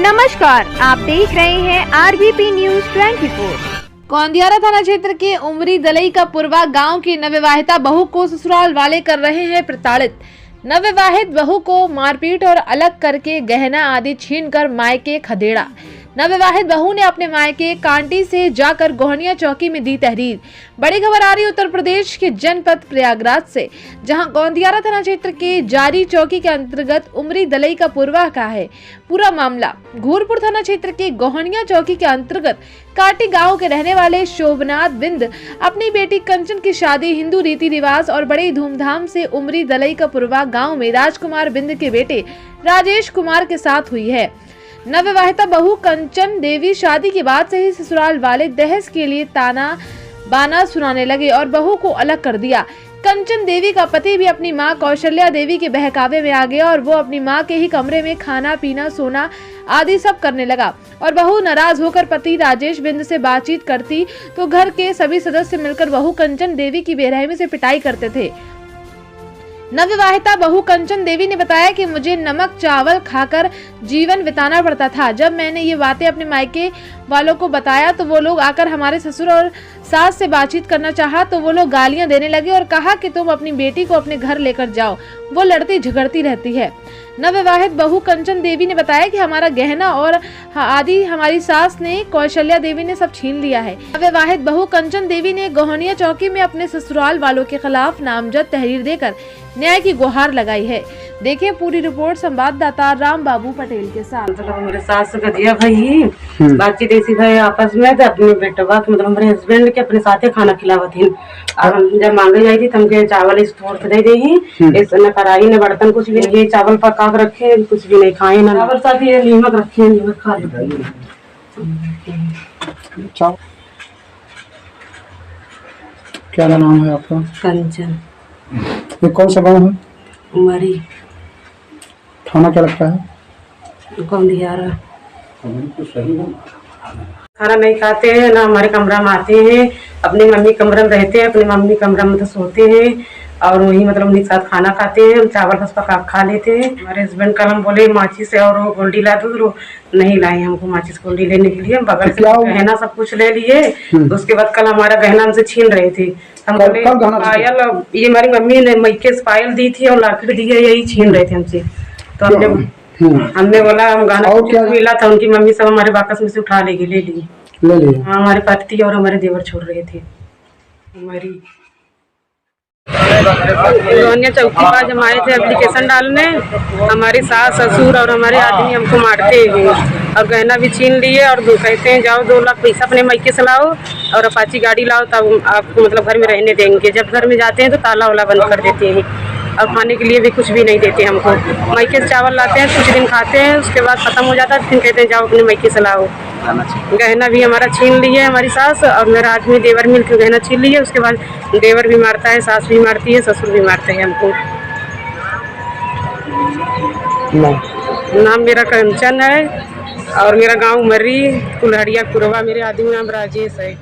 नमस्कार, आप देख रहे हैं आरबीपी न्यूज 24। गोंदियारा थाना क्षेत्र के उमरी दलई का पुरवा गांव की नवविवाहिता बहू को ससुराल वाले कर रहे हैं प्रताड़ित। नवविवाहित बहू को मारपीट और अलग करके गहना आदि छीनकर मायके खदेड़ा। नवविवाहित बहू ने अपने मायके कांटी से जाकर गोहनिया चौकी में दी तहरीर। बड़ी खबर आ रही उत्तर प्रदेश के जनपद प्रयागराज से, जहां गोंदियारा थाना क्षेत्र के जारी चौकी के अंतर्गत उमरी दलई का पुरवा का है। पूरा मामला घूरपुर थाना क्षेत्र के गोहनिया चौकी के अंतर्गत काटी गांव के रहने वाले शोभनाथ बिंद अपनी बेटी कंचन की शादी हिंदू रीति रिवाज और बड़ी धूमधाम से उमरी दलई का पुरवा गाँव में राजकुमार बिंद के बेटे राजेश कुमार के साथ हुई है। नवविवाहिता बहू कंचन देवी शादी के बाद से ही ससुराल वाले दहेज के लिए ताना बाना सुनाने लगे और बहू को अलग कर दिया। कंचन देवी का पति भी अपनी मां कौशल्या देवी के बहकावे में आ गया और वो अपनी मां के ही कमरे में खाना पीना सोना आदि सब करने लगा और बहू नाराज होकर पति राजेश बिंद से बातचीत करती तो घर के सभी सदस्य मिलकर बहू कंचन देवी की बेरहमी से पिटाई करते थे। नवविवाहिता बहू कंचन देवी ने बताया कि मुझे नमक चावल खाकर जीवन बिताना पड़ता था। जब मैंने ये बातें अपने मायके वालों को बताया तो वो लोग आकर हमारे ससुर और सास से बातचीत करना चाहा तो वो लोग गालियां देने लगे और कहा कि तुम अपनी बेटी को अपने घर लेकर जाओ, वो लड़ती झगड़ती रहती है। नवविवाहित बहू कंचन देवी ने बताया कि हमारा गहना और आदि हमारी सास ने कौशल्या देवी ने सब छीन लिया है। नवविवाहित बहू कंचन देवी ने गोहनिया चौकी में अपने ससुराल वालों के खिलाफ नामजद तहरीर देकर न्याय की गुहार लगाई है। देखिए पूरी रिपोर्ट संवाददाता राम बाबू पटेल के साथ। मतलब मेरे सास का दिया भाई बातचीत ऐसी भाई आपस में तो अपने बेटवा के मतलब हमारे हस्बैंड के अपने साथे खाना खिलावा थी और हम जब मांगे जाई थी तमके चावल स्टोर से दे दी इस न कढ़ाई न बर्तन कुछ भी नहीं, चावल पका के रखे कुछ भी नहीं खाए ना चावल साथ ही नीमक रखे नीमक खा ली। क्या नाम है आपका? कंचन। ये कौन सा गांव है? उमरी। थाना क्या लगता है? गोंदियारा। खाना नहीं खाते हैं ना, हमारे कमरा में आते हैं, अपनी मम्मी कमरा में रहते हैं, अपनी मम्मी कमरा में तो सोते हैं और वही मतलब उनके साथ खाना खाते हैं। हम चावल बस पका खा लेते हैं। हमारे हस्बैंड कल हम बोले माचिस से और वो गोल्डी ला दो तो नहीं लाए हमको माचिस गोल्डी लेने के लिए। हम बगल से गहना सब कुछ ले लिए। उसके बाद कल हमारा गहना हमसे छीन रहे थे। हम बोले पायल, ये हमारी मम्मी ने मैके से पायल दी थी और लाखड़ी दी है, यही छीन रहे थे हमसे। तो हमने बोला हम गाना मिला था, उनकी मम्मी सब हमारे बाकस में से उठा ले लिए। हाँ, हमारे पति और हमारे देवर छोड़ रहे थे। हमारी गोहनिया चौकी पास हम आए थे एप्लीकेशन डालने। हमारी सास ससुर और हमारे आदमी हमको मारते हैं और गहना भी छीन लिए और कहते हैं जाओ 2 लाख पैसा अपने मायके से लाओ और अपाची गाड़ी लाओ तब आपको मतलब घर में रहने देंगे। जब घर में जाते हैं तो ताला वाला बंद कर देते हैं और खाने के लिए भी कुछ भी नहीं देते हमको। मायके से चावल लाते हैं, कुछ दिन खाते हैं, उसके बाद खत्म हो जाता है, फिर कहते हैं जाओ अपने मायके से लाओ। गहना भी हमारा छीन लिए हमारी सास और मेरा आदमी देवर मिलकर गहना छीन लिए। उसके बाद देवर भी मारता है, सास भी मारती है, ससुर भी मारते हैं हमको। नाम मेरा कंचन है और मेरा गांव उमरी कुल्हड़िया कुरवा, मेरे आदमी नाम राजेश है।